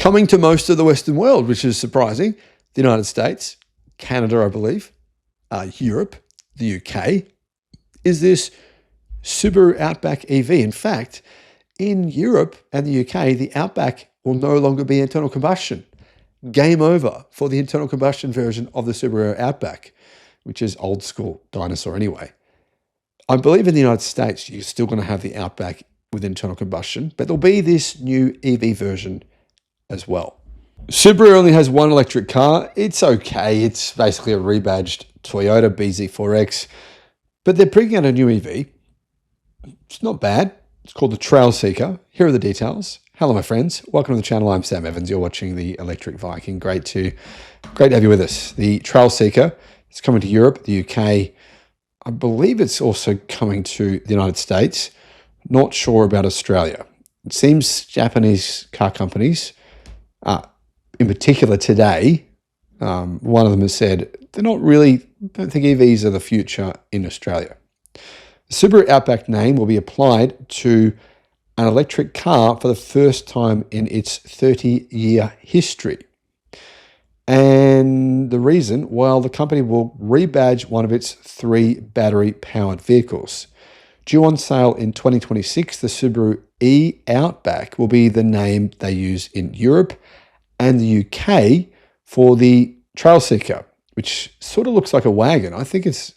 coming to most of the Western world, which is surprising. The United States, Canada, I believe, Europe, the UK, is this Subaru Outback EV. In fact, in Europe and the UK, the Outback will no longer be internal combustion. Game over for the internal combustion version of the Subaru Outback, which is old school dinosaur anyway. I believe in the United States, you're still going to have the Outback with internal combustion, but there'll be this new EV version as well. Subaru only has one electric car. It's okay. It's basically a rebadged Toyota BZ4X, but they're bringing out a new EV. It's not bad. It's called the Trail Seeker. Here are the details. Hello, my friends. Welcome to the channel. I'm Sam Evans. You're watching the Electric Viking. Great to have you with us. The Trail Seeker is coming to Europe, the UK. I believe it's also coming to the United States. Not sure about Australia. It seems Japanese car companies, in particular today, one of them has said don't think EVs are the future in Australia. The Subaru Outback name will be applied to an electric car for the first time in its 30-year history. And the reason, well, the company will rebadge one of its 3 battery-powered vehicles. Due on sale in 2026, the Subaru E-Outback will be the name they use in Europe and the UK for the Trail Seeker, which sort of looks like a wagon. I think it's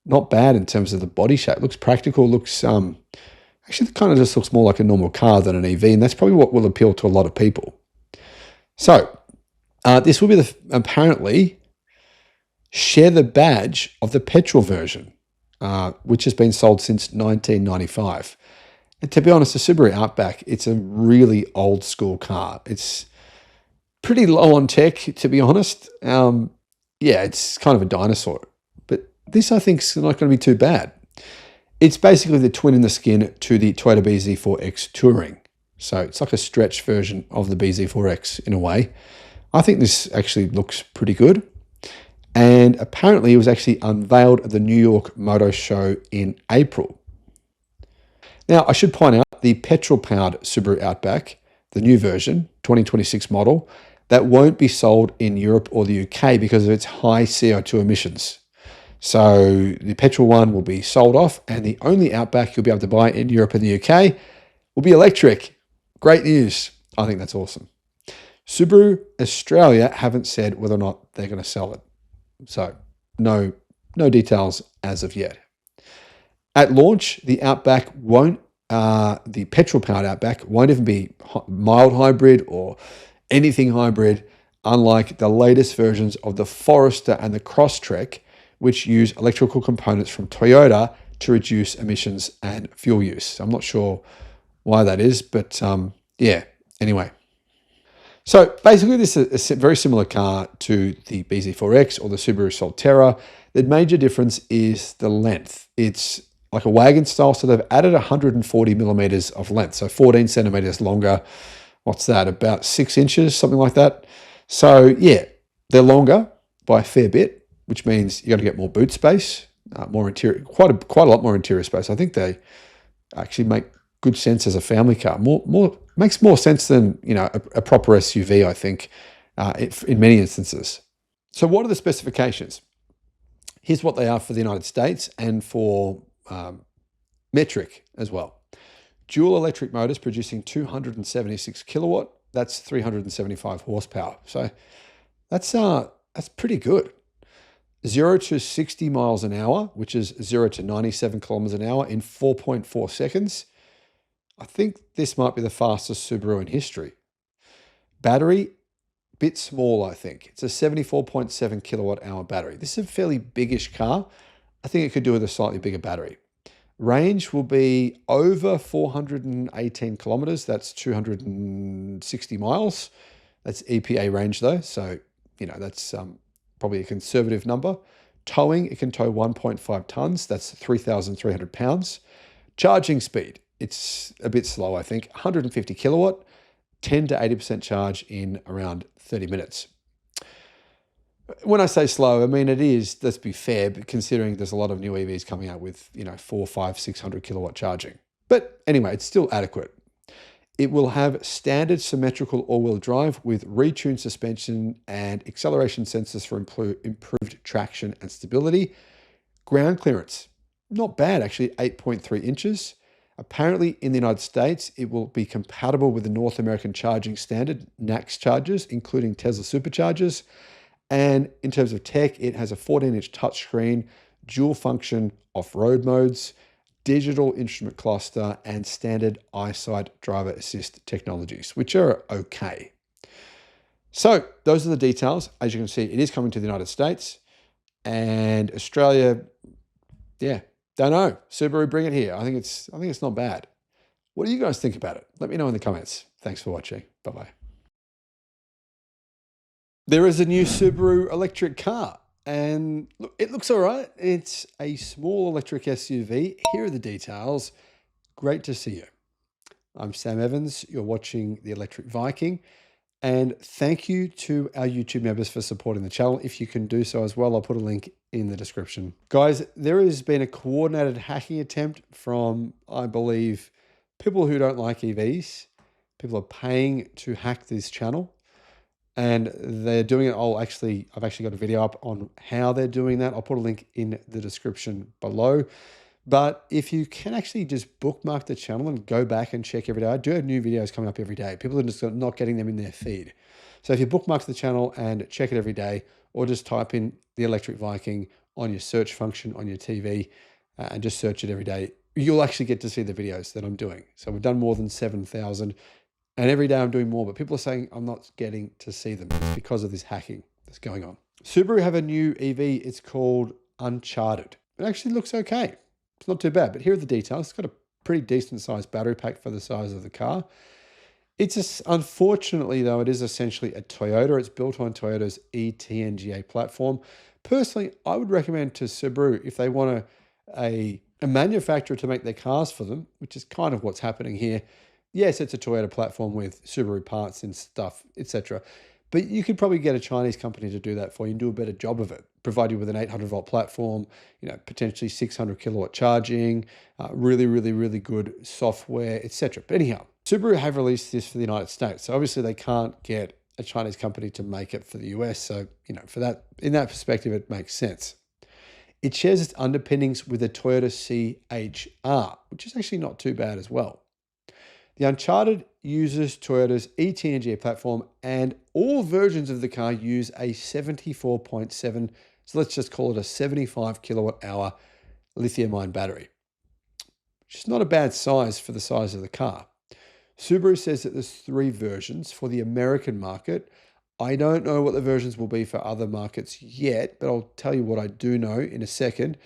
not bad in terms of the body shape. It looks practical, looks actually it kind of just looks more like a normal car than an EV, and that's probably what will appeal to a lot of people. So this will be apparently share the badge of the petrol version, which has been sold since 1995. And to be honest, the Subaru Outback, it's a really old school car. It's pretty low on tech, to be honest. Yeah, it's kind of a dinosaur. But this, I think, is not going to be too bad. It's basically the twin in the skin to the Toyota BZ4X Touring. So it's like a stretched version of the BZ4X in a way. I think this actually looks pretty good. And apparently it was actually unveiled at the New York Motor Show in April. Now, I should point out the petrol-powered Subaru Outback, the new version, 2026 model, that won't be sold in Europe or the UK because of its high CO2 emissions. So the petrol one will be sold off, and the only Outback you'll be able to buy in Europe and the UK will be electric. Great news. I think that's awesome. Subaru Australia haven't said whether or not they're going to sell it. So no details as of yet. At launch, the Outback the petrol-powered Outback won't even be mild hybrid or anything hybrid, unlike the latest versions of the Forester and the Crosstrek, which use electrical components from Toyota to reduce emissions and fuel use. I'm not sure why that is, but yeah, anyway. So basically this is a very similar car to the BZ4X or the Subaru Solterra. The major difference is the length. It's like a wagon style, so they've added 140 millimeters of length, so 14 centimeters longer. What's that, about 6 inches, something like that? So yeah, they're longer by a fair bit, which means you're going to get more boot space, more interior, quite a lot more interior space. I think they actually make good sense as a family car. Makes more sense than a proper SUV, I think, in many instances. So what are the specifications? Here's what they are for the United States and for metric as well. Dual electric motors producing 276 kilowatt. That's 375 horsepower. So that's pretty good. 0 to 60 miles an hour, which is 0 to 97 kilometers an hour in 4.4 seconds. I think this might be the fastest Subaru in history. Battery, bit small, I think. It's a 74.7 kilowatt hour battery. This is a fairly biggish car. I think it could do with a slightly bigger battery. Range will be over 418 kilometers. That's 260 miles. That's EPA range though. So, that's probably a conservative number. Towing, it can tow 1.5 tons. That's 3,300 pounds. Charging speed, it's a bit slow, I think. 150 kilowatt, 10 to 80% charge in around 30 minutes. When I say slow, I mean it is, let's be fair, but considering there's a lot of new EVs coming out with, 400, 500, 600 kilowatt charging. But anyway, it's still adequate. It will have standard symmetrical all-wheel drive with retuned suspension and acceleration sensors for improved traction and stability. Ground clearance, not bad actually, 8.3 inches. Apparently in the United States, it will be compatible with the North American charging standard NACS chargers, including Tesla superchargers. And in terms of tech, it has a 14-inch touchscreen, dual function off-road modes, digital instrument cluster, and standard eyesight driver assist technologies, which are okay. So those are the details. As you can see, it is coming to the United States and Australia. Yeah, don't know. Subaru, bring it here. I think it's not bad. What do you guys think about it? Let me know in the comments. Thanks for watching. Bye-bye. There is a new Subaru electric car, and look, it looks all right. It's a small electric SUV. Here are the details. Great to see you. I'm Sam Evans. You're watching the Electric Viking. And thank you to our YouTube members for supporting the channel. If you can do so as well, I'll put a link in the description. Guys, there has been a coordinated hacking attempt from, I believe, people who don't like EVs. People are paying to hack this channel. And they're doing it. I've actually got a video up on how they're doing that. I'll put a link in the description below. But if you can actually just bookmark the channel and go back and check every day. I do have new videos coming up every day. People are just not getting them in their feed. So if you bookmark the channel and check it every day, or just type in the Electric Viking on your search function on your TV and just search it every day, you'll actually get to see the videos that I'm doing. So we've done more than 7,000. And every day I'm doing more, but people are saying I'm not getting to see them. It's because of this hacking that's going on. Subaru have a new EV. It's called Uncharted. It actually looks okay. It's not too bad, but here are the details. It's got a pretty decent sized battery pack for the size of the car. Unfortunately though, it is essentially a Toyota. It's built on Toyota's eTNGA platform. Personally, I would recommend to Subaru, if they want a manufacturer to make their cars for them, which is kind of what's happening here. Yes, it's a Toyota platform with Subaru parts and stuff, etc. But you could probably get a Chinese company to do that for you and do a better job of it. Provide you with an 800-volt platform, potentially 600-kilowatt charging, really, really, really good software, etc. But anyhow, Subaru have released this for the United States. So obviously they can't get a Chinese company to make it for the US. So, for that, in that perspective, it makes sense. It shares its underpinnings with a Toyota CHR, which is actually not too bad as well. The Uncharted uses Toyota's eTNGA platform, and all versions of the car use a 74.7, so let's just call it a 75 kilowatt hour lithium-ion battery, which is not a bad size for the size of the car. Subaru says that there's 3 versions for the American market. I don't know what the versions will be for other markets yet, but I'll tell you what I do know in a second.